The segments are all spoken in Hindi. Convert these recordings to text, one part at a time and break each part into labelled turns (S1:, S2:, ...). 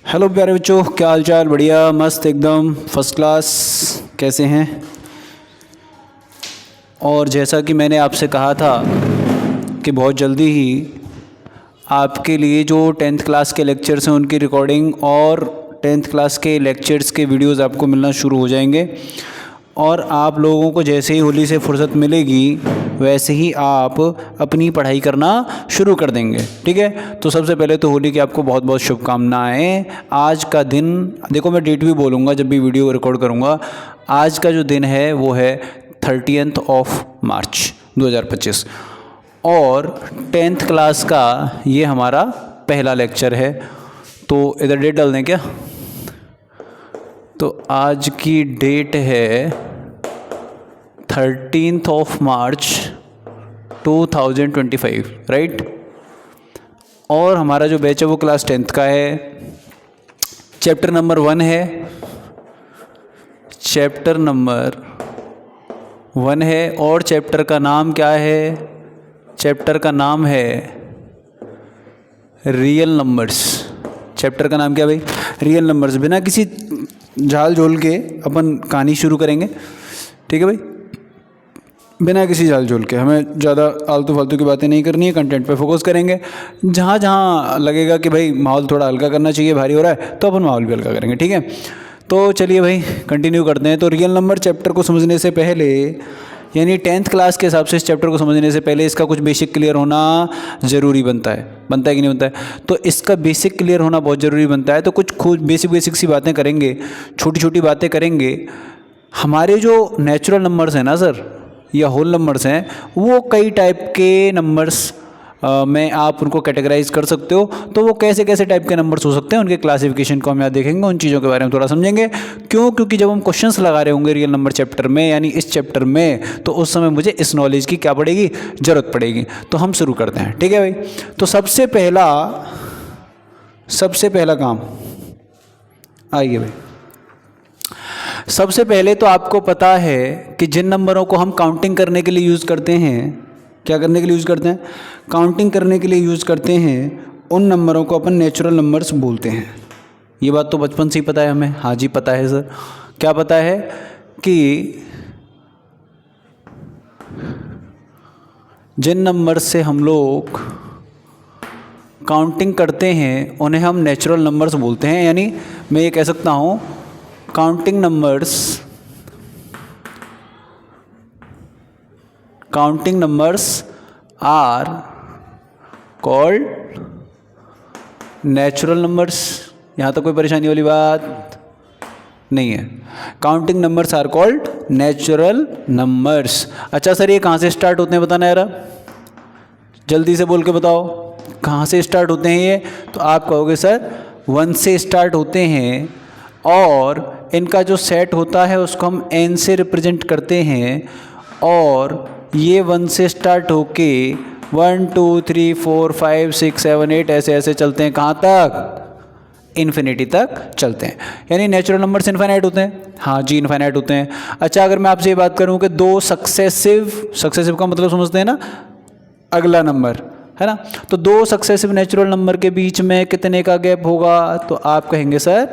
S1: हेलो प्यारे बच्चों, क्या हाल चाल? बढ़िया, मस्त, एकदम फर्स्ट क्लास। कैसे हैं? और जैसा कि मैंने आपसे कहा था कि बहुत जल्दी ही आपके लिए जो टेंथ क्लास के लेक्चर्स हैं उनकी रिकॉर्डिंग और टेंथ क्लास के लेक्चर्स के वीडियोस आपको मिलना शुरू हो जाएंगे। और आप लोगों को जैसे ही होली से फुर्सत मिलेगी वैसे ही आप अपनी पढ़ाई करना शुरू कर देंगे। ठीक है, तो सबसे पहले तो होली की आपको बहुत बहुत शुभकामनाएं। आज का दिन देखो, मैं डेट भी बोलूँगा जब भी वीडियो रिकॉर्ड करूँगा। आज का जो दिन है वो है 30 मार्च 2025 और टेंथ क्लास का ये हमारा पहला लेक्चर है। तो इधर डेट डाल दें क्या? तो आज की डेट है 13 मार्च 2025, राइट। और हमारा जो बैच है वो क्लास 10th का है। चैप्टर नंबर 1 है, चैप्टर नंबर 1 है। और चैप्टर का नाम क्या है? चैप्टर का नाम है रियल नंबर्स। चैप्टर का नाम क्या भाई? Real numbers. बिना किसी झाल झोल के अपन कहानी शुरू करेंगे, ठीक है भाई? बिना किसी झाल झोल के, हमें ज़्यादा आलतू फालतू की बातें नहीं करनी है, कंटेंट पे फोकस करेंगे। जहाँ जहाँ लगेगा कि भाई माहौल थोड़ा हल्का करना चाहिए, भारी हो रहा है, तो अपन माहौल भी हल्का करेंगे, ठीक है? तो चलिए भाई कंटिन्यू करते हैं। तो रियल नंबर चैप्टर को समझने से पहले, यानी 10th क्लास के हिसाब से इस चैप्टर को समझने से पहले इसका कुछ बेसिक क्लियर होना ज़रूरी बनता है कि नहीं बनता है? तो इसका बेसिक क्लियर होना बहुत ज़रूरी बनता है। तो कुछ खुद बेसिक सी बातें करेंगे, छोटी छोटी बातें करेंगे। हमारे जो नेचुरल नंबर्स हैं ना सर, या होल नंबर्स हैं, वो कई टाइप के नंबर्स में आप उनको कैटेगराइज कर सकते हो। तो वो कैसे कैसे टाइप के नंबर्स हो सकते हैं, उनके क्लासिफिकेशन को हम यहाँ देखेंगे, उन चीज़ों के बारे में थोड़ा समझेंगे। क्योंकि जब हम क्वेश्चंस लगा रहे होंगे रियल नंबर चैप्टर में, यानी इस चैप्टर में, तो उस समय मुझे इस नॉलेज की क्या पड़ेगी? ज़रूरत पड़ेगी। तो हम शुरू करते हैं, ठीक है भाई? तो सबसे पहला काम, आइए भाई। सबसे पहले तो आपको पता है कि जिन नंबरों को हम काउंटिंग करने के लिए यूज़ करते हैं, क्या करने के लिए यूज़ करते हैं? काउंटिंग करने के लिए यूज़ करते हैं, उन नंबरों को अपन नेचुरल नंबर्स बोलते हैं। ये बात तो बचपन से ही पता है हमें। हाँ जी, पता है सर। क्या पता है? कि जिन नंबर से हम लोग काउंटिंग करते हैं उन्हें हम नेचुरल नंबर्स बोलते हैं। यानी मैं ये कह सकता हूँ, counting numbers are called natural numbers. यहाँ तक कोई परेशानी वाली बात नहीं है। Counting numbers are called natural numbers. अच्छा सर, ये कहाँ से स्टार्ट होते हैं बताना यार, जल्दी से बोल के बताओ, कहाँ से स्टार्ट होते हैं ये? तो आप कहोगे सर 1 से स्टार्ट होते हैं, और इनका जो सेट होता है उसको हम n से रिप्रेजेंट करते हैं। और ये 1 से स्टार्ट होके 1 2 3 4 5 6 7 8 ऐसे ऐसे चलते हैं। कहाँ तक? इन्फिनिटी तक चलते हैं। यानी नेचुरल नंबर्स इनफाइनाइट होते हैं। हाँ जी, इनफाइनाइट होते हैं। अच्छा, अगर मैं आपसे ये बात करूँ कि दो सक्सेसिव का मतलब समझते हैं ना, अगला नंबर है ना, तो दो सक्सेसिव नेचुरल नंबर के बीच में कितने का गैप होगा? तो आप कहेंगे सर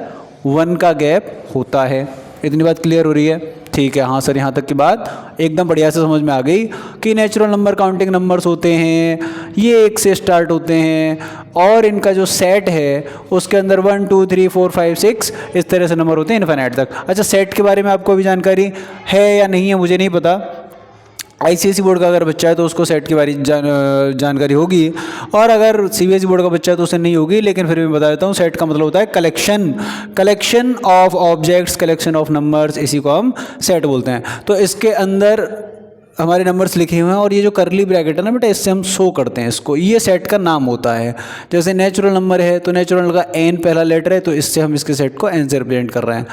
S1: 1 का गैप होता है। इतनी बात क्लियर हो रही है? ठीक है। हाँ सर, यहाँ तक की बात एकदम बढ़िया से समझ में आ गई कि नेचुरल नंबर काउंटिंग नंबर्स होते हैं, ये 1 से स्टार्ट होते हैं, और इनका जो सेट है उसके अंदर 1 2 3 4 5 6 इस तरह से नंबर होते हैं इनफाइनाइट तक। अच्छा, सेट के बारे में आपको अभी जानकारी है या नहीं है मुझे नहीं पता। ICSE बोर्ड का अगर बच्चा है तो उसको सेट के बारे जानकारी होगी, और अगर CBSE बोर्ड का बच्चा है तो उसे नहीं होगी। लेकिन फिर भी मैं बता देता हूँ, सेट का मतलब होता है collection of objects, collection of numbers, इसी को हम सेट बोलते हैं। तो इसके अंदर हमारे नंबर्स लिखे हुए हैं, और ये जो करली ब्रैकेट है ना बेटा, इससे हम शो करते हैं इसको, ये सेट का नाम होता है। जैसे नेचुरल नंबर है तो नेचुरल का n पहला लेटर है, तो इससे हम इसके सेट को n से रिप्रेजेंट कर रहे हैं।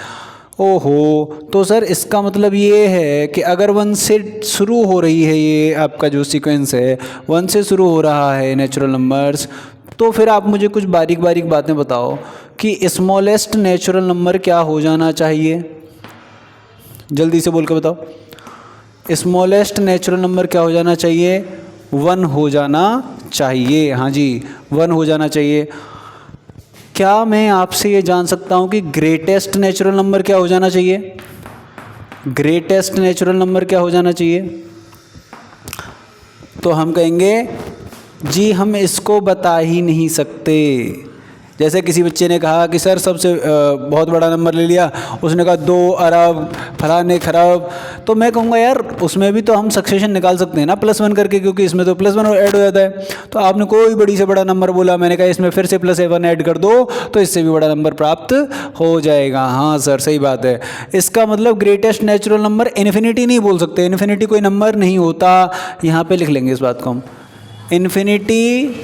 S1: ओहो, तो सर इसका मतलब ये है कि अगर 1 से शुरू हो रही है, ये आपका जो सीक्वेंस है 1 से शुरू हो रहा है नेचुरल नंबर्स, तो फिर आप मुझे कुछ बारीक बातें बताओ कि स्मॉलेस्ट नेचुरल नंबर क्या हो जाना चाहिए? जल्दी से बोल के बताओ। स्मॉलेस्ट नेचुरल नंबर क्या हो जाना चाहिए? 1 हो जाना चाहिए। हाँ जी, 1 हो जाना चाहिए। क्या मैं आपसे ये जान सकता हूँ कि ग्रेटेस्ट नेचुरल नंबर क्या हो जाना चाहिए? ग्रेटेस्ट नेचुरल नंबर क्या हो जाना चाहिए? तो हम कहेंगे जी हम इसको बता ही नहीं सकते। जैसे किसी बच्चे ने कहा कि सर सबसे बहुत बड़ा नंबर ले लिया, उसने कहा 2 अरब फलाने खरब, तो मैं कहूँगा यार उसमें भी तो हम सक्सेशन निकाल सकते हैं ना +1 करके, क्योंकि इसमें तो +1 ऐड हो जाता है। तो आपने कोई बड़ी से बड़ा नंबर बोला, मैंने कहा इसमें फिर से +1 ऐड कर दो तो इससे भी बड़ा नंबर प्राप्त हो जाएगा। हाँ सर सही बात है। इसका मतलब ग्रेटेस्ट नेचुरल नंबर इन्फिनिटी नहीं बोल सकते, इन्फिनिटी कोई नंबर नहीं होता। यहाँ पर लिख लेंगे इस बात को हम, infinity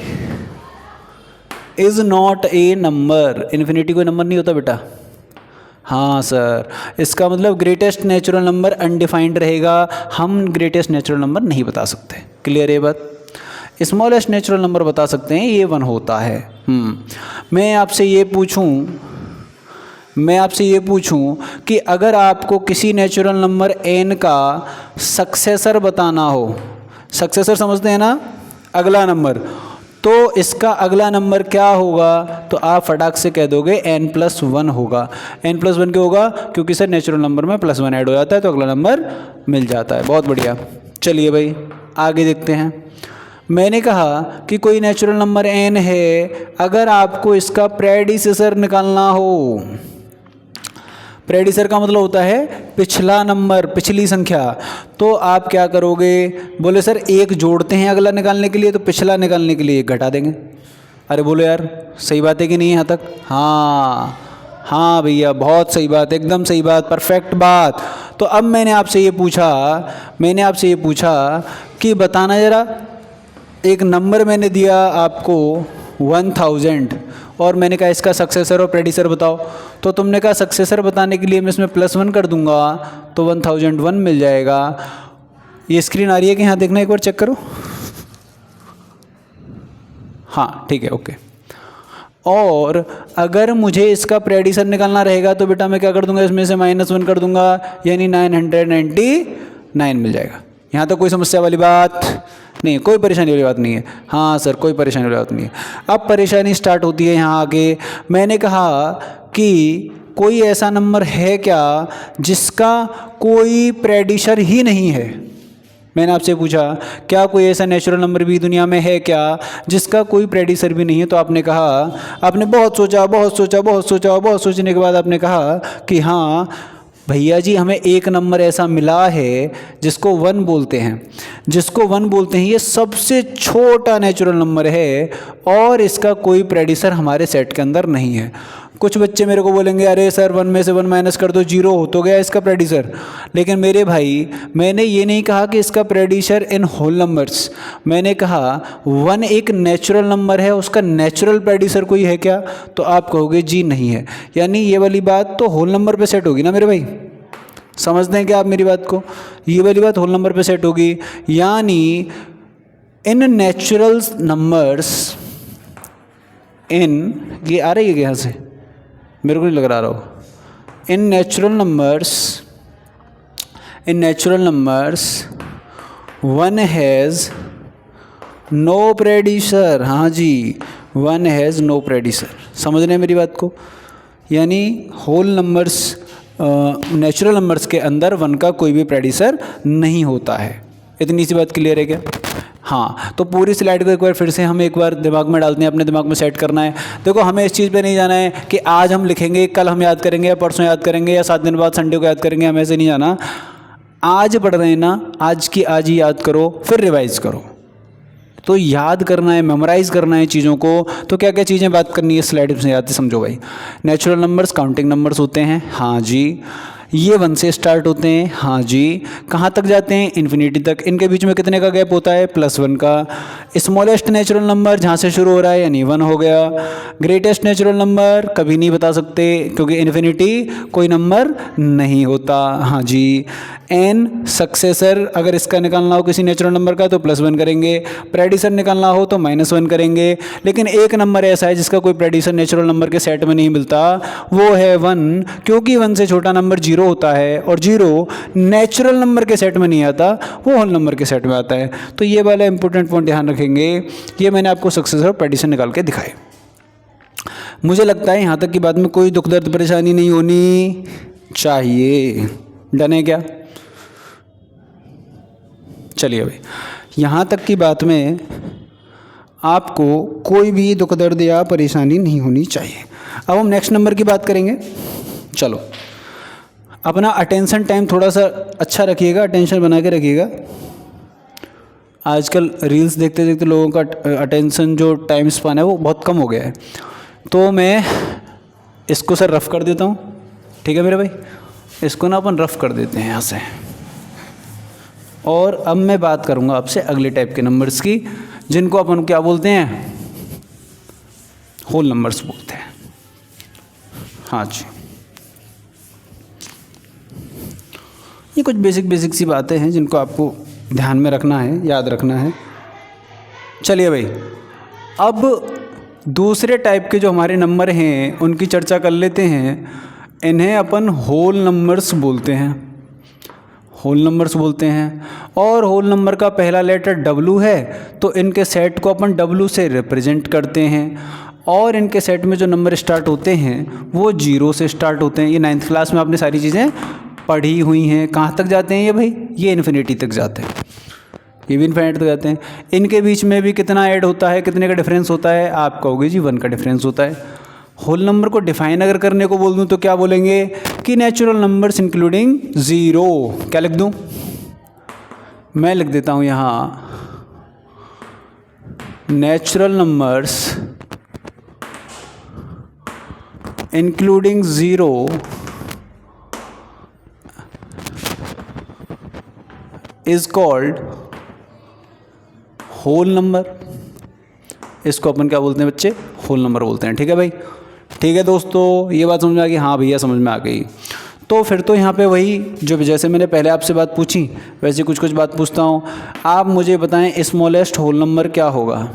S1: is not a number. Infinity कोई नंबर नहीं होता बेटा। हाँ सर, इसका मतलब ग्रेटेस्ट नेचुरल नंबर अनडिफाइंड रहेगा, हम ग्रेटेस्ट नेचुरल नंबर नहीं बता सकते। क्लियर है बात? स्मॉलेस्ट नेचुरल नंबर बता सकते हैं, ये 1 होता है। मैं आपसे ये पूछूं कि अगर आपको किसी नेचुरल नंबर n का सक्सेसर बताना हो, सक्सेसर समझते हैं ना, अगला नंबर, तो इसका अगला नंबर क्या होगा? तो आप फटाक से कह दोगे n+1 होगा। n+1 क्यों होगा? क्योंकि सर नेचुरल नंबर में +1 ऐड हो जाता है तो अगला नंबर मिल जाता है। बहुत बढ़िया। चलिए भाई आगे देखते हैं। मैंने कहा कि कोई नेचुरल नंबर n है, अगर आपको इसका प्रेडिसेसर निकालना हो, प्रेडिसर का मतलब होता है पिछला नंबर, पिछली संख्या, तो आप क्या करोगे? बोले सर 1 जोड़ते हैं अगला निकालने के लिए, तो पिछला निकालने के लिए 1 घटा देंगे। अरे बोलो यार सही बात है कि नहीं यहाँ तक? हाँ भैया बहुत सही बात, एकदम सही बात, परफेक्ट बात। तो अब मैंने आपसे ये पूछा कि बताना ज़रा, एक नंबर मैंने दिया आपको 1000 और मैंने कहा इसका सक्सेसर और प्रेडिसर बताओ, तो तुमने कहा सक्सेसर बताने के लिए मैं इसमें +1 कर दूंगा तो 1001 मिल जाएगा। ये स्क्रीन आ रही है कि हाँ? देखना एक बार चेक करो। हाँ ठीक है, ओके। और अगर मुझे इसका प्रेडिसर निकालना रहेगा तो बेटा मैं क्या कर दूंगा? इसमें से -1 कर दूंगा, यानी 999 मिल जाएगा। यहाँ तो कोई समस्या वाली बात नहीं, कोई परेशानी वाली बात नहीं है। हाँ सर कोई परेशानी वाली बात नहीं है। अब परेशानी स्टार्ट होती है यहाँ आगे। मैंने कहा कि कोई ऐसा नंबर है क्या जिसका कोई प्रेडिसर ही नहीं है? मैंने आपसे पूछा क्या कोई ऐसा नेचुरल नंबर भी दुनिया में है क्या जिसका कोई प्रेडिसर भी नहीं है? तो आपने कहा, आपने बहुत सोचने के बाद आपने कहा कि हाँ भैया जी हमें एक नंबर ऐसा मिला है जिसको 1 बोलते हैं, ये सबसे छोटा नेचुरल नंबर है और इसका कोई प्रेडिसर हमारे सेट के अंदर नहीं है। कुछ बच्चे मेरे को बोलेंगे अरे सर 1 में से 1 माइनस कर दो, 0 हो तो गया इसका प्रेडिसर। लेकिन मेरे भाई मैंने ये नहीं कहा कि इसका प्रेडिसर इन होल नंबर्स, मैंने कहा 1 एक नेचुरल नंबर है, उसका नेचुरल प्रेडिसर कोई है क्या? तो आप कहोगे जी नहीं है। यानी ये वाली बात तो होल नंबर पे सेट होगी ना मेरे भाई, समझते हैं क्या आप मेरी बात को? ये वाली बात होल नंबर पे सेट होगी। यानी इन नेचुरल नंबर्स, ये आ रही है यहाँ से, मेरे को नहीं लग रहा हो। In natural numbers 1 has no predecessor. हाँ जी 1 हैज़ नो प्रेडिसर। समझ रहे हैं मेरी बात को? यानी होल नंबर्स, नेचुरल नंबर्स के अंदर 1 का कोई भी प्रेडिसर नहीं होता है। इतनी सी बात क्लियर है क्या? हाँ, तो पूरी स्लाइड को एक बार फिर से हम एक बार दिमाग में डालते हैं, अपने दिमाग में सेट करना है। देखो हमें इस चीज़ पे नहीं जाना है कि आज हम लिखेंगे, कल हम याद करेंगे, या परसों याद करेंगे, या 7 दिन बाद संडे को याद करेंगे, हमें ऐसे नहीं जाना। आज पढ़ रहे हैं ना, आज की आज ही याद करो, फिर रिवाइज़ करो। तो याद करना है, मेमोराइज़ करना है चीज़ों को। तो क्या क्या चीज़ें बात करनी है स्लाइड से याद समझो भाई। नेचुरल नंबर्स काउंटिंग नंबर्स होते हैं, हाँ जी। ये 1 से स्टार्ट होते हैं, हाँ जी। कहाँ तक जाते हैं? इन्फिनिटी तक। इनके बीच में कितने का गैप होता है? +1 का। स्मॉलेस्ट नेचुरल नंबर जहाँ से शुरू हो रहा है यानी 1 हो गया। ग्रेटेस्ट नेचुरल नंबर कभी नहीं बता सकते क्योंकि इन्फिनिटी कोई नंबर नहीं होता, हाँ जी। n सक्सेसर अगर इसका निकालना हो किसी नेचुरल नंबर का तो +1 करेंगे, प्रेडिसर निकालना हो तो -1 करेंगे। लेकिन एक नंबर ऐसा है जिसका कोई प्रेडिसर नेचुरल नंबर के सेट में नहीं मिलता, वो है 1, क्योंकि 1 से छोटा नंबर 0 होता है और 0 नेचुरल नंबर के सेट में नहीं आता, वो होल नंबर के सेट में आता है। तो ये वाला इंपॉर्टेंट पॉइंट ध्यान रखेंगे। ये मैंने आपको सक्सेसर और प्रेडिसर निकाल के दिखाए। मुझे लगता है यहाँ तक की बात में कोई दुख दर्द परेशानी नहीं होनी चाहिए। डन है क्या? चलिए भाई, यहाँ तक की बात में आपको कोई भी दुख दर्द या परेशानी नहीं होनी चाहिए। अब हम नेक्स्ट नंबर की बात करेंगे। चलो, अपना अटेंशन टाइम थोड़ा सा अच्छा रखिएगा, अटेंशन बना के रखिएगा। आजकल रील्स देखते देखते लोगों का अटेंशन जो टाइम स्पान है वो बहुत कम हो गया है। तो मैं इसको सर रफ़ कर देता हूँ, ठीक है मेरे भाई? इसको ना अपन रफ़ कर देते हैं यहाँ से। और अब मैं बात करूँगा आपसे अगले टाइप के नंबर्स की, जिनको अपन क्या बोलते हैं? होल नंबर्स बोलते हैं। हाँ जी, ये कुछ बेसिक सी बातें हैं जिनको आपको ध्यान में रखना है, याद रखना है। चलिए भाई, अब दूसरे टाइप के जो हमारे नंबर हैं उनकी चर्चा कर लेते हैं। इन्हें अपन होल नंबर्स बोलते हैं, होल नंबर्स बोलते हैं। और होल नंबर का पहला लेटर W है, तो इनके सेट को अपन W से रिप्रेजेंट करते हैं। और इनके सेट में जो नंबर स्टार्ट होते हैं वो 0 से स्टार्ट होते हैं। ये 9th क्लास में आपने सारी चीज़ें पढ़ी हुई हैं। कहाँ तक जाते हैं ये भाई? ये इन्फिनिटी तक जाते हैं, ये भी इन्फिनिटी तक जाते हैं। इनके बीच में भी कितना ऐड होता है, कितने का डिफरेंस होता है? आप कहोगे जी 1 का डिफरेंस होता है। होल नंबर को डिफाइन अगर करने को बोल दूं तो क्या बोलेंगे कि नेचुरल नंबर्स इंक्लूडिंग 0। क्या लिख दूं? मैं लिख देता हूं यहाँ, natural numbers including 0 is called whole number. इसको अपन क्या बोलते हैं बच्चे? होल नंबर बोलते हैं। ठीक है भाई? ठीक है दोस्तों, ये बात समझ में आ गई? हाँ भैया समझ में आ गई। तो फिर तो यहाँ पे वही जो जैसे मैंने पहले आपसे बात पूछी वैसे कुछ बात पूछता हूँ। आप मुझे बताएं स्मॉलेस्ट होल नंबर क्या होगा?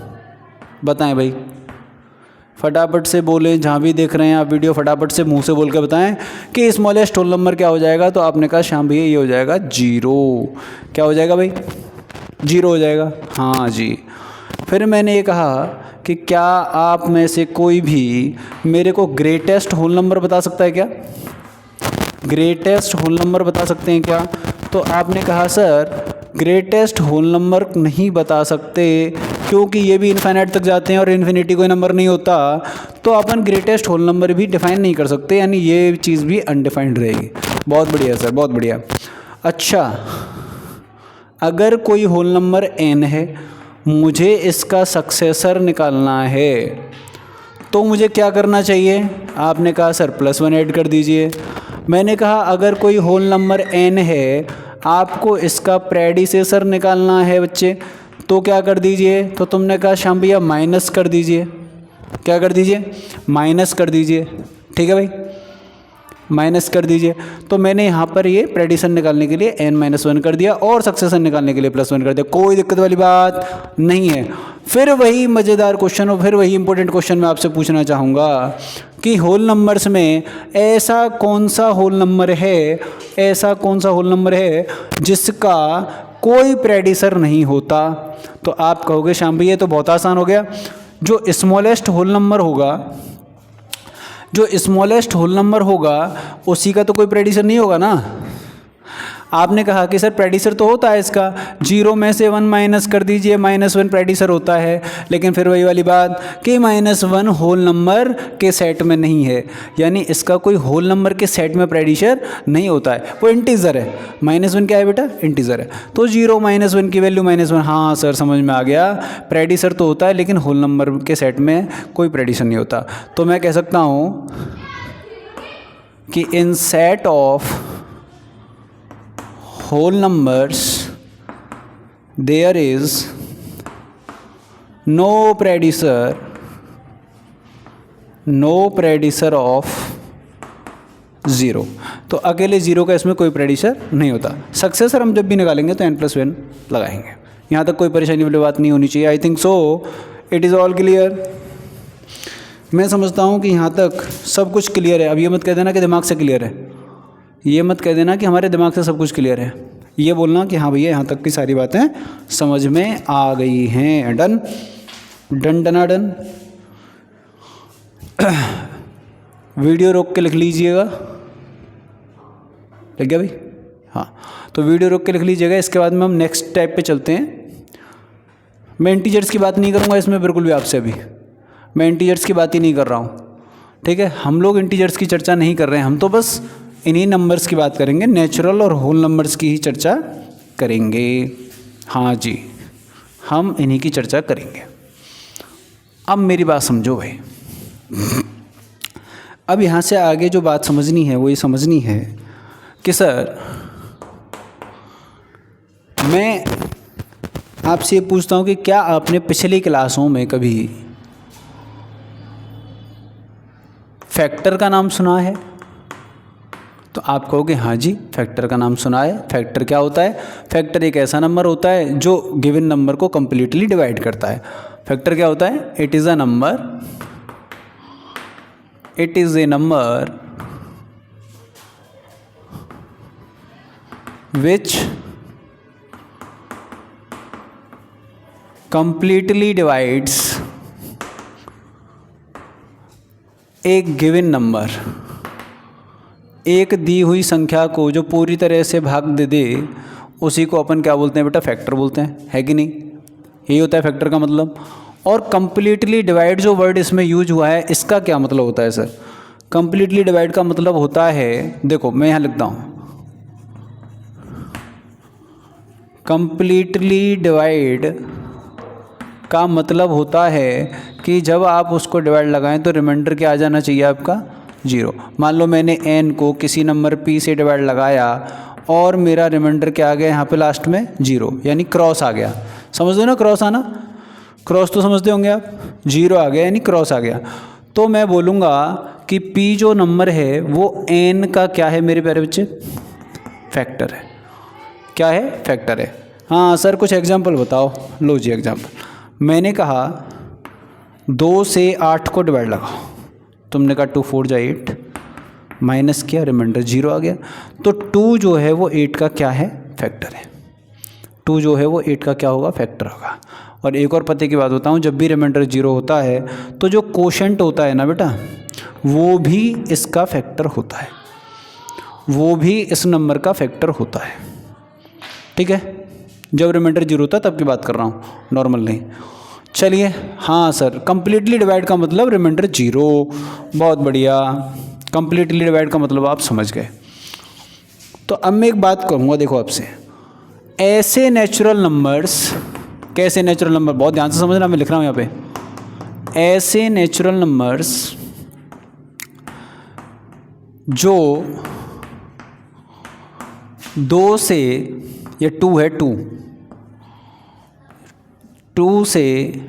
S1: बताएं भाई, फटाफट से बोलें। जहाँ भी देख रहे हैं आप वीडियो, फटाफट से मुंह से बोल के बताएं कि स्मॉलेस्ट होल नंबर क्या हो जाएगा। तो आपने कहा श्याम भैया ये हो जाएगा 0। क्या हो जाएगा भाई? 0 हो जाएगा। हाँ जी। फिर मैंने ये कहा कि क्या आप में से कोई भी मेरे को ग्रेटेस्ट होल नंबर बता सकता है क्या? ग्रेटेस्ट होल नंबर बता सकते हैं क्या? तो आपने कहा सर ग्रेटेस्ट होल नंबर नहीं बता सकते क्योंकि ये भी इनफाइनाइट तक जाते हैं और इन्फिनिटी कोई नंबर नहीं होता। तो अपन ग्रेटेस्ट होल नंबर भी डिफाइन नहीं कर सकते, यानी ये चीज़ भी अनडिफाइंड रहेगी। बहुत बढ़िया सर, बहुत बढ़िया। अच्छा, अगर कोई होल नंबर n है, मुझे इसका सक्सेसर निकालना है, तो मुझे क्या करना चाहिए? आपने कहा सर +1 ऐड कर दीजिए। मैंने कहा अगर कोई होल नंबर n है, आपको इसका प्रेडिसेसर निकालना है बच्चे, तो क्या कर दीजिए? तो तुमने कहा श्याम भैया माइनस कर दीजिए। क्या कर दीजिए? माइनस कर दीजिए। ठीक है भाई, माइनस कर दीजिए। तो मैंने यहाँ पर ये प्रेडिशन निकालने के लिए n-1 कर दिया और सक्सेशन निकालने के लिए +1 कर दिया। कोई दिक्कत वाली बात नहीं है। फिर वही मज़ेदार क्वेश्चन और फिर वही इंपॉर्टेंट क्वेश्चन मैं आपसे पूछना चाहूँगा कि होल नंबर्स में ऐसा कौन सा होल नंबर है, ऐसा कौन सा होल नंबर है जिसका कोई प्रेडिसर नहीं होता? तो आप कहोगे श्याम भैया ये तो बहुत आसान हो गया। जो स्मॉलेस्ट होल नंबर होगा, जो स्मॉलेस्ट होल नंबर होगा उसी का तो कोई प्रेडिसर नहीं होगा ना। आपने कहा कि सर प्रेडिसर तो होता है इसका, 0 में से 1 माइनस कर दीजिए, -1 प्रेडिसर होता है। लेकिन फिर वही वाली बात कि -1 होल नंबर के सेट में नहीं है, यानी इसका कोई होल नंबर के सेट में प्रेडिसर नहीं होता है, वो इंटीजर है। -1 क्या है बेटा? इंटीजर है। तो 0 -1 की वैल्यू -1। हाँ सर समझ में आ गया, प्रेडिसर तो होता है लेकिन होल नंबर के सेट में कोई प्रेडिसर नहीं होता। तो मैं कह सकता हूँ कि इन set of whole numbers there is no predecessor of 0। तो अकेले 0 का इसमें कोई प्रेडिसर नहीं होता। सक्सेसर हम जब भी निकालेंगे तो n+1 लगाएंगे। यहाँ तक कोई परेशानी वाली बात नहीं होनी चाहिए। I think so it is all clear. मैं समझता हूँ कि यहाँ तक सब कुछ क्लियर है। अब ये मत कह देना कि दिमाग से क्लियर है, ये मत कह देना कि हमारे दिमाग से सब कुछ क्लियर है। ये बोलना कि हाँ भैया यहाँ तक की सारी बातें समझ में आ गई हैं। डन डन डना डन। वीडियो रोक के लिख लीजिएगा, लग गया भाई? हाँ, तो वीडियो रोक के लिख लीजिएगा। इसके बाद में हम नेक्स्ट टाइप पे चलते हैं। मैं इंटीजर्स की बात नहीं करूँगा इसमें बिल्कुल भी आपसे, अभी मैं इंटीजर्स की बात ही नहीं कर रहा हूँ, ठीक है? हम लोग इंटीजर्स की चर्चा नहीं कर रहे हैं, हम तो बस इन्हीं नंबर्स की बात करेंगे, नेचुरल और होल नंबर्स की ही चर्चा करेंगे। हाँ जी, हम इन्हीं की चर्चा करेंगे। अब मेरी बात समझो भाई। अब यहाँ से आगे जो बात समझनी है वो ये समझनी है कि सर मैं आपसे ये पूछता हूँ कि क्या आपने पिछली क्लासों में कभी फैक्टर का नाम सुना है? तो आप कहोगे हाँ जी, फैक्टर का नाम सुना है। फैक्टर क्या होता है? फैक्टर एक ऐसा नंबर होता है जो गिवन नंबर को कंप्लीटली डिवाइड करता है। फैक्टर क्या होता है? It is a number which completely divides एक गिवन नंबर। एक दी हुई संख्या को जो पूरी तरह से भाग दे दे उसी को अपन क्या बोलते हैं बेटा? फैक्टर बोलते हैं, है कि नहीं? यही होता है फैक्टर का मतलब। और कंप्लीटली डिवाइड जो वर्ड इसमें यूज हुआ है, इसका क्या मतलब होता है सर? कंप्लीटली डिवाइड का मतलब होता है, देखो मैं यहाँ लिखता हूँ, कंप्लीटली डिवाइड का मतलब होता है कि जब आप उसको डिवाइड लगाएं तो रिमाइंडर क्या आ जाना चाहिए आपका? 0। मान लो मैंने n को किसी नंबर p से डिवाइड लगाया और मेरा रिमाइंडर क्या आ गया यहाँ पे लास्ट में? 0, यानी क्रॉस आ गया। समझ दो ना क्रॉस आना? क्रॉस तो समझते होंगे आप। 0 आ गया यानी क्रॉस आ गया। तो मैं बोलूँगा कि p जो नंबर है वो n का क्या है मेरे प्यारे बच्चे? फैक्टर है। क्या है? फैक्टर है। हाँ सर कुछ एग्जाम्पल बताओ। लो जी एग्जाम्पल, मैंने कहा 2 से 8 को डिवाइड लगाओ, तुमने कहा 2 4 जा 8, माइनस किया, रिमाइंडर 0 आ गया। तो 2 जो है वो 8 का क्या है? फैक्टर है। 2 जो है वो 8 का क्या होगा? फैक्टर होगा। और एक और पते की बात बताऊँ, जब भी रिमाइंडर 0 होता है तो जो कोशेंट होता है ना बेटा, वो भी इसका फैक्टर होता है, वो भी इस नंबर का फैक्टर होता है, ठीक है? जब रिमाइंडर 0 होता है तब की बात कर रहा हूँ, नॉर्मल नहीं। चलिए, हाँ सर कंप्लीटली डिवाइड का मतलब रिमाइंडर 0। बहुत बढ़िया, कंप्लीटली डिवाइड का मतलब आप समझ गए। तो अब मैं एक बात कहूँगा, देखो आपसे, ऐसे नेचुरल नंबर्स, कैसे नेचुरल नंबर, बहुत ध्यान से समझना, मैं लिख रहा हूँ यहाँ पे, ऐसे नेचुरल नंबर्स जो 2 से, ये 2 है, 2 से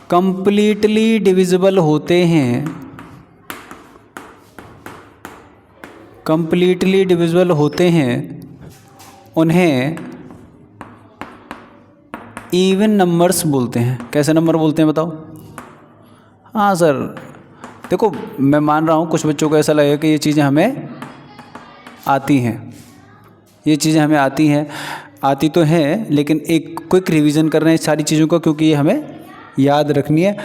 S1: कंप्लीटली डिविजिबल होते हैं, कंप्लीटली डिविजिबल होते हैं, उन्हें इवन नंबर्स बोलते हैं। कैसे नंबर बोलते हैं बताओ? हाँ सर देखो, मैं मान रहा हूँ कुछ बच्चों को ऐसा लगेगा कि ये चीज़ें हमें आती हैं, ये चीज़ें हमें आती हैं, आती तो हैं, लेकिन एक क्विक रिवीजन कर रहे हैं सारी चीज़ों को, क्योंकि ये हमें याद रखनी है।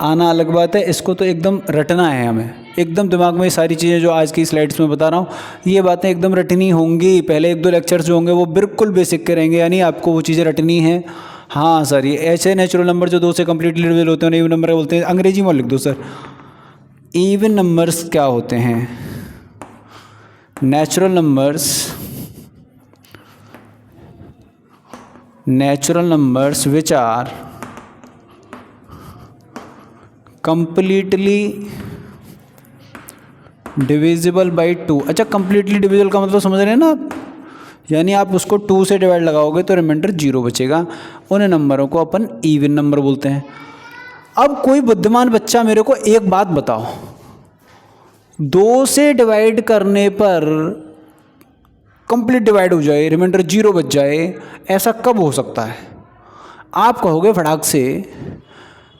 S1: आना अलग बात है, इसको तो एकदम रटना है हमें, एकदम दिमाग में ये सारी चीज़ें जो आज की स्लाइड्स में बता रहा हूँ, ये बातें एकदम रटनी होंगी। पहले 1-2 लेक्चर्स जो होंगे वो बिल्कुल बेसिक के रहेंगे, यानी आपको वो चीज़ें रटनी हैं। हाँ सर, ये ऐसे नेचुरल नंबर जो 2 से कंप्लीटली डिविजिबल होते हैं उन्हें इवन नंबर बोलते हैं। अंग्रेजी में लिख दो सर, इवन नंबर्स क्या होते हैं? Natural numbers which are completely divisible by 2। अच्छा, कंप्लीटली डिविजिबल का मतलब समझ रहे हैं ना आप? यानी आप उसको 2 से डिवाइड लगाओगे तो रिमाइंडर 0 बचेगा। उन नंबरों को अपन इवन नंबर बोलते हैं। अब कोई बुद्धिमान बच्चा मेरे को एक बात बताओ, 2 से डिवाइड करने पर कंप्लीट डिवाइड हो जाए, रिमाइंडर 0 बच जाए, ऐसा कब हो सकता है? आप कहोगे फटाक से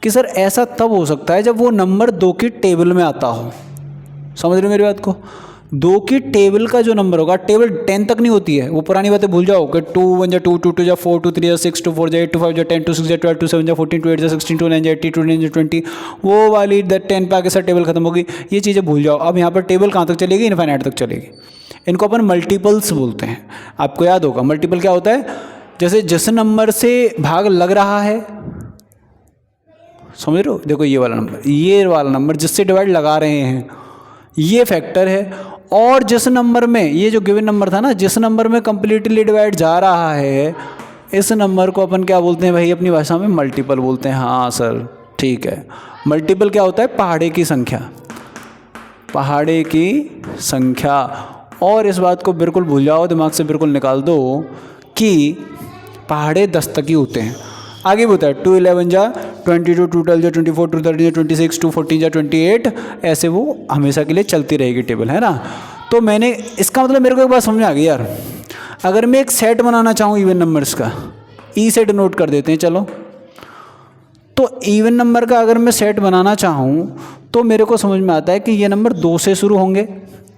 S1: कि सर ऐसा तब हो सकता है जब वो नंबर 2 की टेबल में आता हो। समझ रहे हो मेरी बात को? दो की टेबल का जो नंबर होगा, टेबल 10 तक नहीं होती है, वो पुरानी बातें भूल जाओ कि 2 1 जा 2 2 2 जा 4 2 3 जा 6 2 4 जा 8 2 5 जा 10 2 6 जा 12 2 7 जा 14 2 8 जा 16 2 9 जा 80 2 9 जा 20, वो वाली 10 पे आके सर टेबल खत्म होगी, ये चीज़ें भूल जाओ। अब यहाँ पर टेबल कहाँ तक चलेगी? इनफाइनाइट तक चलेगी। इनको अपन मल्टीपल्स बोलते हैं। आपको याद होगा मल्टीपल क्या होता है? जैसे जिस नंबर से भाग लग रहा है, समझ रहे हो? देखो ये वाला नंबर जिससे डिवाइड लगा रहे हैं ये फैक्टर है, और जिस नंबर में, ये जो गिवन नंबर था ना, जिस नंबर में कंप्लीटली डिवाइड जा रहा है, इस नंबर को अपन क्या बोलते हैं भाई अपनी भाषा में? मल्टीपल बोलते हैं। हाँ सर ठीक है। मल्टीपल क्या होता है? पहाड़े की संख्या, पहाड़े की संख्या। और इस बात को बिल्कुल भूल जाओ, दिमाग से बिल्कुल निकाल दो कि पहाड़े 10 तक ही होते हैं। आगे भी होता है 2 11 जा 22 2 12 जा 24 2 13 जा 26 2 14 जा 28, ऐसे वो हमेशा के लिए चलती रहेगी टेबल, है ना। तो मैंने इसका मतलब मेरे को एक बात समझ में आ गई यार, अगर मैं एक सेट बनाना चाहूँ इवन नंबर्स का, ई सेट नोट कर देते हैं चलो। तो इवन नंबर का अगर मैं सेट बनाना चाहूँ तो मेरे को समझ में आता है कि ये नंबर 2 से शुरू होंगे,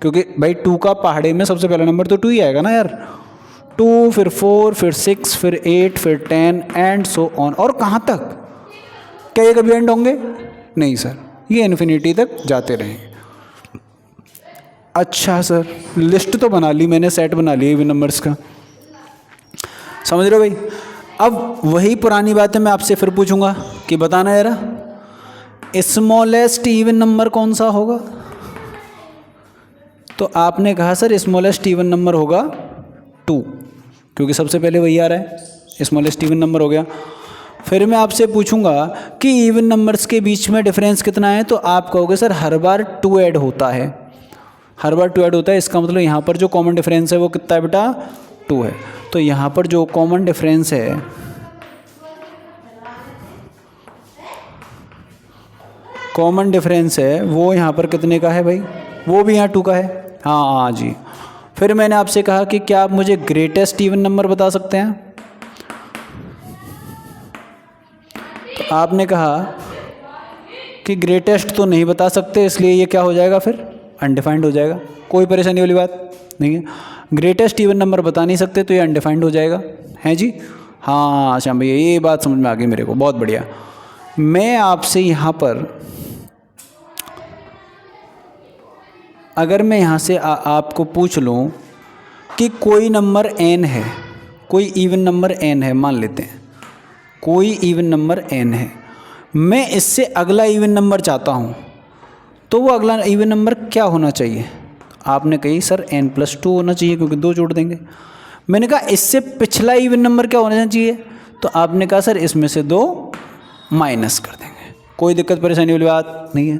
S1: क्योंकि भाई 2 का पहाड़े में सबसे पहला नंबर तो 2 ही आएगा ना यार। 2 फिर 4 फिर 6 फिर 8 फिर 10 एंड सो ऑन। और कहाँ तक? क्या ये कभी एंड होंगे? नहीं सर, ये इन्फिनिटी तक जाते रहेंगे। अच्छा सर, लिस्ट तो बना ली मैंने, सेट बना लिया इवन नंबर्स का, समझ रहे हो भाई। अब वही पुरानी बातें मैं आपसे फिर पूछूंगा कि बताना यार स्मॉलेस्ट इवन नंबर कौन सा होगा? तो आपने कहा सर स्मॉलेस्ट इवन नंबर होगा 2, क्योंकि सबसे पहले वही आ रहा है, स्मॉलेस्ट इवन नंबर हो गया। फिर मैं आपसे पूछूंगा कि इवन नंबर्स के बीच में डिफरेंस कितना है, तो आप कहोगे सर हर बार 2 ऐड होता है, हर बार 2 ऐड होता है। इसका मतलब यहाँ पर जो कॉमन डिफरेंस है वो कितना है बेटा? 2 है। तो यहाँ पर जो कॉमन डिफरेंस है, कॉमन डिफरेंस है वो यहाँ पर कितने का है भाई? वो भी यहाँ 2 का है। हाँ जी। फिर मैंने आपसे कहा कि क्या आप मुझे ग्रेटेस्ट इवन नंबर बता सकते हैं? तो आपने कहा कि ग्रेटेस्ट तो नहीं बता सकते, इसलिए ये क्या हो जाएगा फिर? अनडिफाइंड हो जाएगा। कोई परेशानी वाली बात नहीं है। ग्रेटेस्ट इवन नंबर बता नहीं सकते तो ये अनडिफाइंड हो जाएगा, है जी। हाँ श्याम भैया, ये बात समझ में आ गई मेरे को, बहुत बढ़िया। मैं आपसे यहाँ पर अगर मैं यहाँ से आपको पूछ लूँ कि कोई नंबर n है, कोई इवन नंबर n है, मान लेते हैं कोई इवन नंबर n है, मैं इससे अगला इवन नंबर चाहता हूँ, तो वो अगला इवन नंबर क्या होना चाहिए? आपने कही सर n+2 होना चाहिए, क्योंकि 2 जोड़ देंगे। मैंने कहा इससे पिछला इवन नंबर क्या होना चाहिए? तो आपने कहा सर इसमें से 2 माइनस कर देंगे। कोई दिक्कत परेशानी वाली बात नहीं है।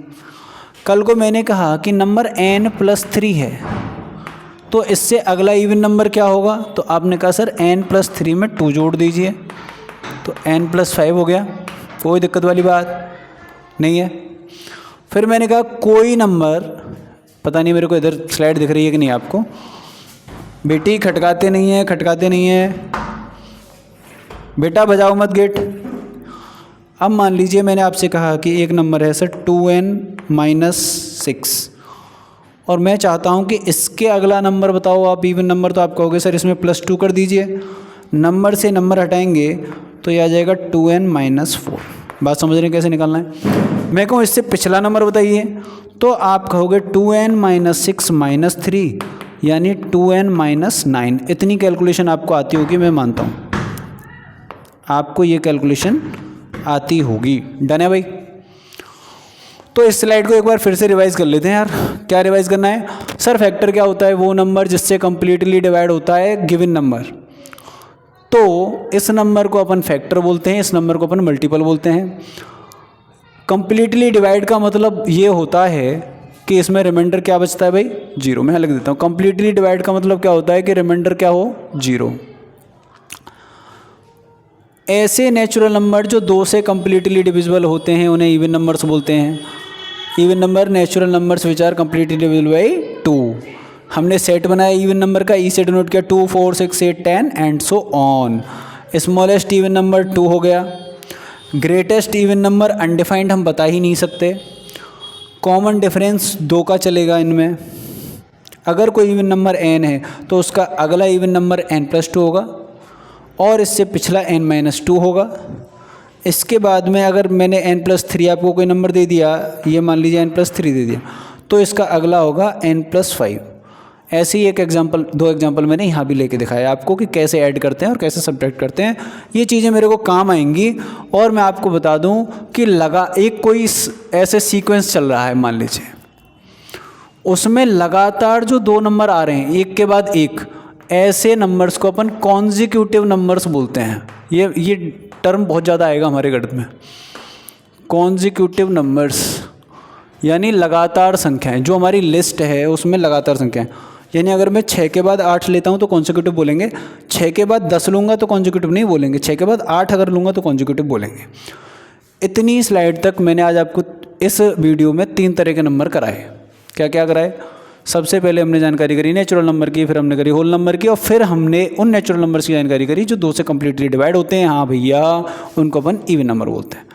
S1: कल को मैंने कहा कि नंबर n+3 है, तो इससे अगला इवन नंबर क्या होगा? तो आपने कहा सर n+3 में 2 जोड़ दीजिए, तो n+5 हो गया। कोई दिक्कत वाली बात नहीं है। फिर मैंने कहा कोई नंबर, पता नहीं मेरे को इधर स्लाइड दिख रही है कि नहीं आपको, बेटी खटकाते नहीं है, खटकाते नहीं है बेटा, बजाओ मत गेट। अब मान लीजिए मैंने आपसे कहा कि एक नंबर है सर 2n-6, और मैं चाहता हूं कि इसके अगला नंबर बताओ आप, इवन नंबर। तो आप कहोगे सर इसमें +2 कर दीजिए, नंबर से नंबर हटाएंगे तो ये आ जाएगा 2n-4। बात समझ रहे हैं कैसे निकालना है? मैं कहूँ इससे पिछला नंबर बताइए, तो आप कहोगे 2n-6-3 यानी 2n-9। इतनी कैलकुलेशन आपको आती होगी, मैं मानता हूँ आपको ये कैलकुलेशन आती होगी। डन है भाई? तो इस स्लाइड को एक बार फिर से रिवाइज कर लेते हैं यार। क्या रिवाइज करना है सर? फैक्टर क्या होता है? वो नंबर जिससे कंप्लीटली डिवाइड होता है गिवन नंबर। तो इस नंबर को अपन फैक्टर बोलते हैं, इस नंबर को अपन मल्टीपल बोलते हैं। कंप्लीटली डिवाइड का मतलब ये होता है कि इसमें रिमाइंडर क्या बचता है भाई? 0। मैं लिख देता हूँ, कंप्लीटली डिवाइड का मतलब क्या होता है कि रिमाइंडर क्या हो? 0। ऐसे नेचुरल नंबर जो 2 से कंप्लीटली डिविजिबल होते हैं उन्हें इवन नंबर्स बोलते हैं। Even number natural numbers which are completely divisible by 2। हमने सेट बनाया इवन नंबर का, ई सेट नोट किया 2 4 6 8 10 and so on. Smallest even number 2 हो गया। ग्रेटेस्ट इवन नंबर अनडिफाइंड हम बता ही नहीं सकते। कॉमन डिफरेंस 2 का चलेगा इनमें। अगर कोई इवन नंबर n है तो उसका अगला इवन नंबर n+2 होगा और इससे पिछला n-2 होगा। इसके बाद में अगर मैंने n+3 आपको कोई नंबर दे दिया, ये मान लीजिए n+3 दे दिया, तो इसका अगला होगा n+5। ऐसे ही एक एग्जांपल, 2 एग्जांपल मैंने यहाँ भी लेके दिखाया आपको कि कैसे ऐड करते हैं और कैसे सब्ट्रैक्ट करते हैं। ये चीज़ें मेरे को काम आएंगी। और मैं आपको बता दूँ कि एक कोई ऐसे सीक्वेंस चल रहा है, मान लीजिए उसमें लगातार जो 2 नंबर आ रहे हैं एक के बाद एक, ऐसे नंबर्स को अपन कॉन्जिक्यूटिव नंबर्स बोलते हैं। ये टर्म बहुत ज़्यादा आएगा हमारे गणित में। कॉन्जिक्यूटिव नंबर्स यानी लगातार संख्याएं, जो हमारी लिस्ट है उसमें लगातार संख्याएं। यानी अगर मैं 6 के बाद 8 लेता हूं तो कॉन्जिक्यूटिव बोलेंगे, 6 के बाद 10 लूँगा तो कॉन्जिक्यूटिव नहीं बोलेंगे, 6 के बाद 8 अगर लूँगा तो कॉन्जिक्यूटिव बोलेंगे। इतनी स्लाइड तक मैंने आज आपको इस वीडियो में 3 तरह के नंबर कराए। क्या क्या कराए? सबसे पहले हमने जानकारी करी नेचुरल नंबर की, फिर हमने करी होल नंबर की, और फिर हमने उन नेचुरल नंबर्स की जानकारी करी जो 2 से कम्प्लीटली डिवाइड होते हैं। हाँ भैया, उनको अपन इवन नंबर बोलते हैं।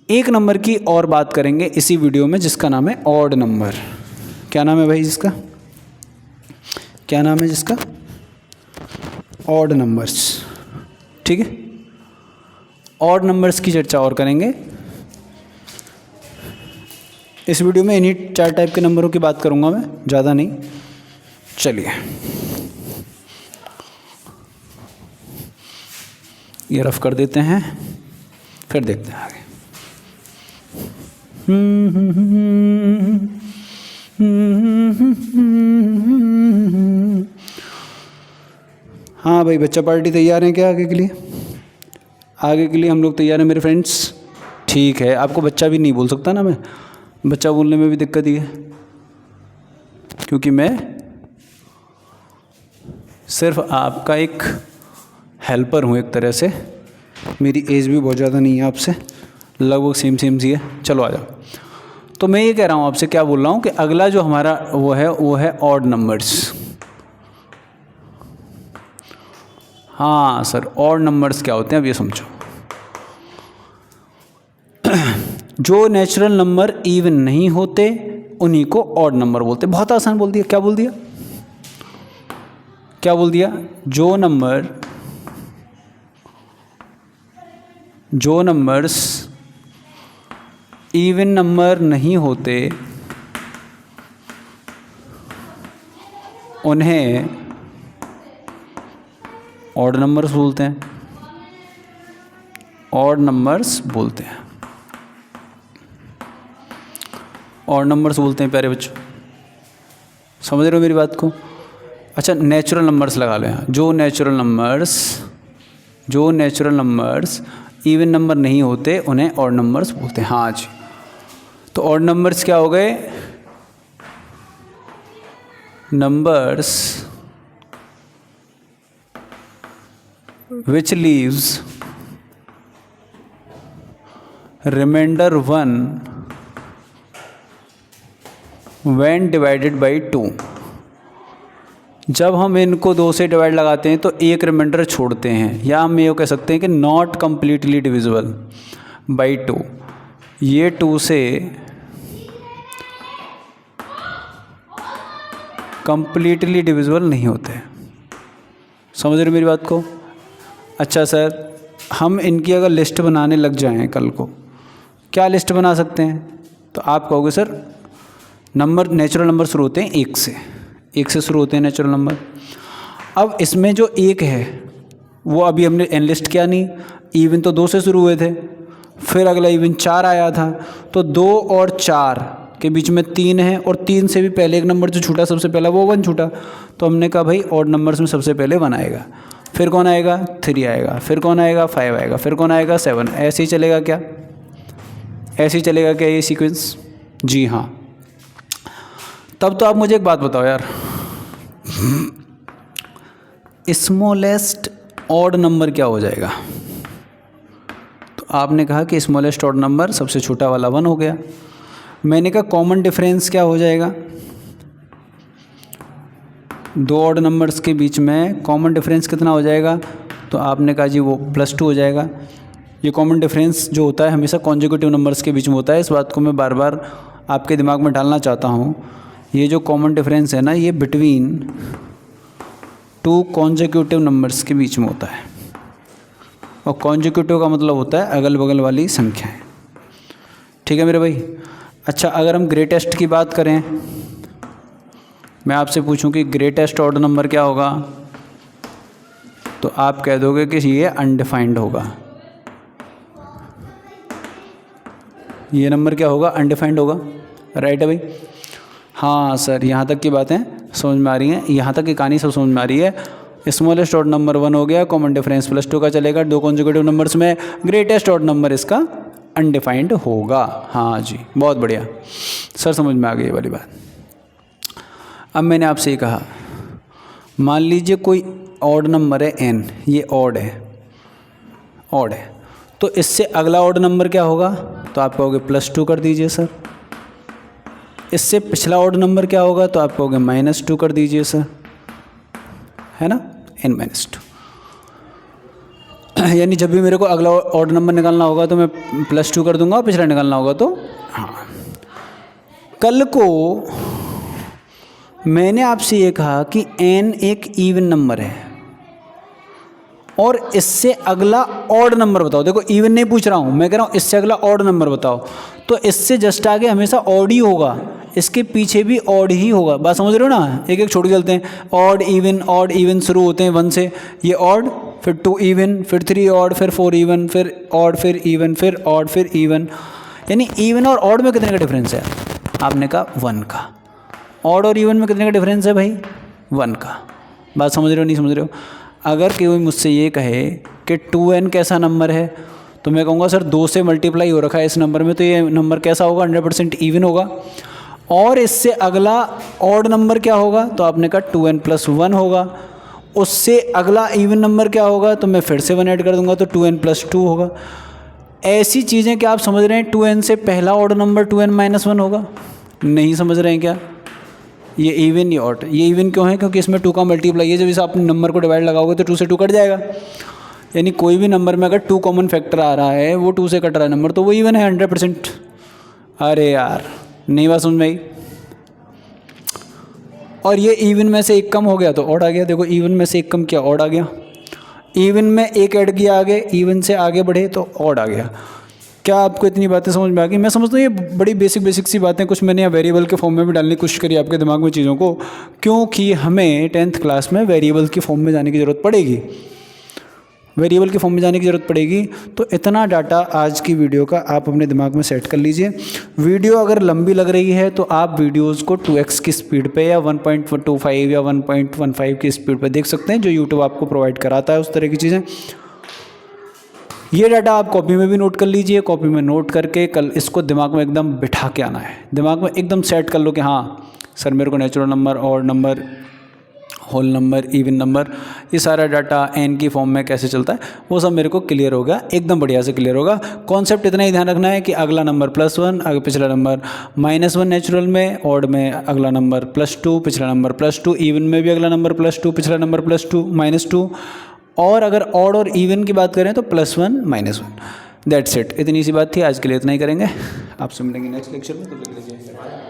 S1: एक नंबर की और बात करेंगे इसी वीडियो में जिसका नाम है ऑड नंबर। क्या नाम है भाई जिसका? क्या नाम है जिसका? Odd numbers. ठीक है, ऑड नंबर्स की चर्चा और करेंगे इस वीडियो में। इन्हीं 4 टाइप के नंबरों की बात करूंगा मैं, ज़्यादा नहीं। चलिए ये रफ कर देते हैं, फिर देखते हैं आगे। हाँ भाई, बच्चा पार्टी तैयार हैं क्या आगे के लिए? आगे के लिए हम लोग तैयार हैं मेरे फ्रेंड्स। ठीक है, आपको बच्चा भी नहीं बोल सकता ना मैं, बच्चा बोलने में भी दिक्कत ही है, क्योंकि मैं सिर्फ आपका एक हेल्पर हूँ एक तरह से। मेरी एज भी बहुत ज़्यादा नहीं है आपसे, लगभग सेम सी है। चलो आ जाओ। तो मैं ये कह रहा हूँ आपसे, क्या बोल रहा हूँ कि अगला जो हमारा वो है ऑड नंबर्स। हाँ सर, ऑड नंबर्स क्या होते हैं अब ये समझो। जो नेचुरल नंबर इवन नहीं होते उन्हीं को ऑड नंबर बोलते हैं। बहुत आसान बोल दिया। क्या बोल दिया? क्या बोल दिया? जो नंबर्स इवन नंबर नहीं होते उन्हें ऑड नंबर्स बोलते हैं। ऑड नंबर्स बोलते हैं, ऑड नंबर्स बोलते हैं प्यारे बच्चों। समझ रहे हो मेरी बात को? अच्छा, नेचुरल नंबर्स लगा लो यहाँ। जो नेचुरल नंबर्स इवन नंबर नहीं होते उन्हें ऑड नंबर्स बोलते हैं। हाँ जी, तो ऑड नंबर्स क्या हो गए? Numbers which leaves remainder 1 when divided by 2। जब हम इनको 2 से डिवाइड लगाते हैं तो एक रिमाइंडर छोड़ते हैं, या हम ये कह सकते हैं कि नॉट कम्प्लीटली डिविजिबल बाई 2। ये 2 से कम्प्लीटली डिविजिबल नहीं होते। समझ रहे मेरी बात को? अच्छा सर, हम इनकी अगर लिस्ट बनाने लग जाएं कल को, क्या लिस्ट बना सकते हैं? तो आप कहोगे सर नेचुरल नंबर शुरू होते हैं 1 से शुरू होते हैं नेचुरल नंबर। अब इसमें जो 1 है वो अभी हमने एनलिस्ट किया नहीं, इवन तो 2 से शुरू हुए थे, फिर अगला इवन 4 आया था, तो 2 और 4 के बीच में 3 है, और 3 से भी पहले एक नंबर जो छूटा सबसे पहला वो 1 छूटा। तो हमने कहा भाई ऑड नंबर्स में सबसे पहले 1 आएगा, फिर कौन आएगा? 3 आएगा, फिर कौन आएगा? 5 आएगा, फिर कौन आएगा? 7। ऐसे ही चलेगा क्या? ऐसे ही चलेगा क्या ये सीक्वेंस? जी हाँ। तब तो आप मुझे एक बात बताओ यार, स्मॉलेस्ट ऑड नंबर क्या हो जाएगा? तो आपने कहा कि स्मॉलेस्ट ऑड नंबर सबसे छोटा वाला 1 हो गया। मैंने कहा कॉमन डिफरेंस क्या हो जाएगा? 2 ऑड नंबर्स के बीच में कॉमन डिफरेंस कितना हो जाएगा? तो आपने कहा जी वो +2 हो जाएगा। ये कॉमन डिफरेंस जो होता है हमेशा कॉन्जिक्यूटिव नंबर्स के बीच में होता है। इस बात को मैं बार बार आपके दिमाग में डालना चाहता हूँ, ये जो कॉमन डिफरेंस है ना, ये बिटवीन टू कॉन्जिक्यूटिव नंबर्स के बीच में होता है। और कॉन्जिक्यूटिव का मतलब होता है अगल बगल वाली संख्याएं। ठीक है मेरे भाई। अच्छा, अगर हम ग्रेटेस्ट की बात करें, मैं आपसे पूछूं कि ग्रेटेस्ट ऑड नंबर क्या होगा, तो आप कह दोगे कि ये अनडिफाइंड होगा। ये नंबर क्या होगा? अनडिफाइंड होगा। राइट है भाई? हाँ सर, यहाँ तक की बातें समझ में आ रही हैं, यहाँ तक की कहानी सब समझ में आ रही है। स्मॉलेस्ट ऑड नंबर 1 हो गया, कॉमन डिफरेंस +2 का चलेगा, 2 कॉन्जिक्यूटिव नंबर्स में। ग्रेटेस्ट ऑड नंबर इसका अनडिफाइंड होगा। हाँ जी, बहुत बढ़िया सर, समझ में आ गई ये वाली बात। अब मैंने आपसे ये कहा, मान लीजिए कोई ऑड नंबर है n, ये ऑड है, तो इससे अगला ऑड नंबर क्या होगा? तो आप कहोगे +2 कर दीजिए सर। इससे पिछला ऑड नंबर क्या होगा? तो आप कहोगे -2 कर दीजिए सर, है ना, n-2। यानी जब भी मेरे को अगला ऑड नंबर निकालना होगा तो मैं +2 कर दूंगा, और पिछला निकालना होगा तो हाँ। कल को मैंने आपसे ये कहा कि n एक इवन नंबर है और इससे अगला ऑड नंबर बताओ। देखो, इवन नहीं पूछ रहा हूँ, मैं कह रहा हूँ इससे अगला ऑड नंबर बताओ। तो इससे जस्ट आगे हमेशा ऑड ही होगा, इसके पीछे भी ऑड ही होगा। बात समझ रहे हो ना? एक एक छोड़ के चलते हैं। ऑड इवन शुरू होते हैं 1 से, ये ऑड, फिर 2 इवन, फिर 3 ऑड, फिर 4 इवन, फिर ऑड, फिर इवन, फिर ऑड, फिर इवन। यानी इवन और ऑड में कितने का डिफरेंस है? आपने कहा 1 का। ऑड और इवन में कितने का डिफरेंस है भाई? 1 का। बात समझ रहे हो नहीं समझ रहे हो? अगर कोई मुझसे ये कहे कि 2n कैसा नंबर है, तो मैं कहूँगा सर 2 से मल्टीप्लाई हो रखा है इस नंबर में, तो ये नंबर कैसा होगा? 100% इवन होगा। और इससे अगला ऑड नंबर क्या होगा? तो आपने कहा 2n+1 होगा। उससे अगला इवन नंबर क्या होगा? तो मैं फिर से 1 ऐड कर दूंगा, तो 2n+2 होगा। ऐसी चीज़ें क्या आप समझ रहे हैं? 2n से पहला ऑड नंबर 2n-1 होगा। नहीं समझ रहे हैं क्या? ये इवन, ये ऑड। ये इवन क्यों है? क्योंकि इसमें 2 का मल्टीप्लाई है। जब इस आप नंबर को डिवाइड लगाओगे तो 2 से 2 कट जाएगा। यानी कोई भी नंबर में अगर 2 कॉमन फैक्टर आ रहा है, वो 2 से कट रहा है नंबर, तो वो इवन है 100%। अरे यार, नहीं बात समझ में आई? और ये इवन में से एक कम हो गया तो ऑड आ गया। देखो, इवन में से एक कम किया, ऑड आ गया। इवन में एक ऐड किया आगे, इवन से आगे बढ़े तो ऑड आ गया। क्या आपको इतनी बातें समझ में आ गई? मैं समझता हूँ ये बड़ी बेसिक सी बातें, कुछ मैंने यहाँ वेरिएबल के फॉर्म में भी डालने की कोशिश करी आपके दिमाग में चीज़ों को, क्योंकि हमें 10th क्लास में वेरिएबल के फॉर्म में जाने की ज़रूरत पड़ेगी। वेरिएबल के फॉर्म में जाने की ज़रूरत पड़ेगी। तो इतना डाटा आज की वीडियो का आप अपने दिमाग में सेट कर लीजिए। वीडियो अगर लंबी लग रही है तो आप वीडियोज़ को 2x की स्पीड पे या 1.25 या 1.15 की स्पीड पे देख सकते हैं, जो यूट्यूब आपको प्रोवाइड कराता है उस तरह की चीज़ें। ये डाटा आप कॉपी में भी नोट कर लीजिए। कॉपी में नोट करके कल इसको दिमाग में एकदम बिठा के आना है। दिमाग में एकदम सेट कर लो कि हाँ सर, मेरे को natural number, odd number, whole number, even number, ये सारा डाटा n की फॉर्म में कैसे चलता है, वो सब मेरे को क्लियर होगा, एकदम बढ़िया से क्लियर होगा। कॉन्सेप्ट इतना ही ध्यान रखना है कि अगला नंबर +1, आगे पिछला नंबर -1 नेचुरल में, ऑड में अगला नंबर +2, पिछला नंबर +2, इवन में भी अगला नंबर +2, पिछला नंबर +2, -2, और अगर ऑड और इवन की बात करें तो +1, -1। That's it. इतनी सी बात थी, आज के लिए इतना ही करेंगे। आपसे मिलेंगे नेक्स्ट लेक्चर में। तो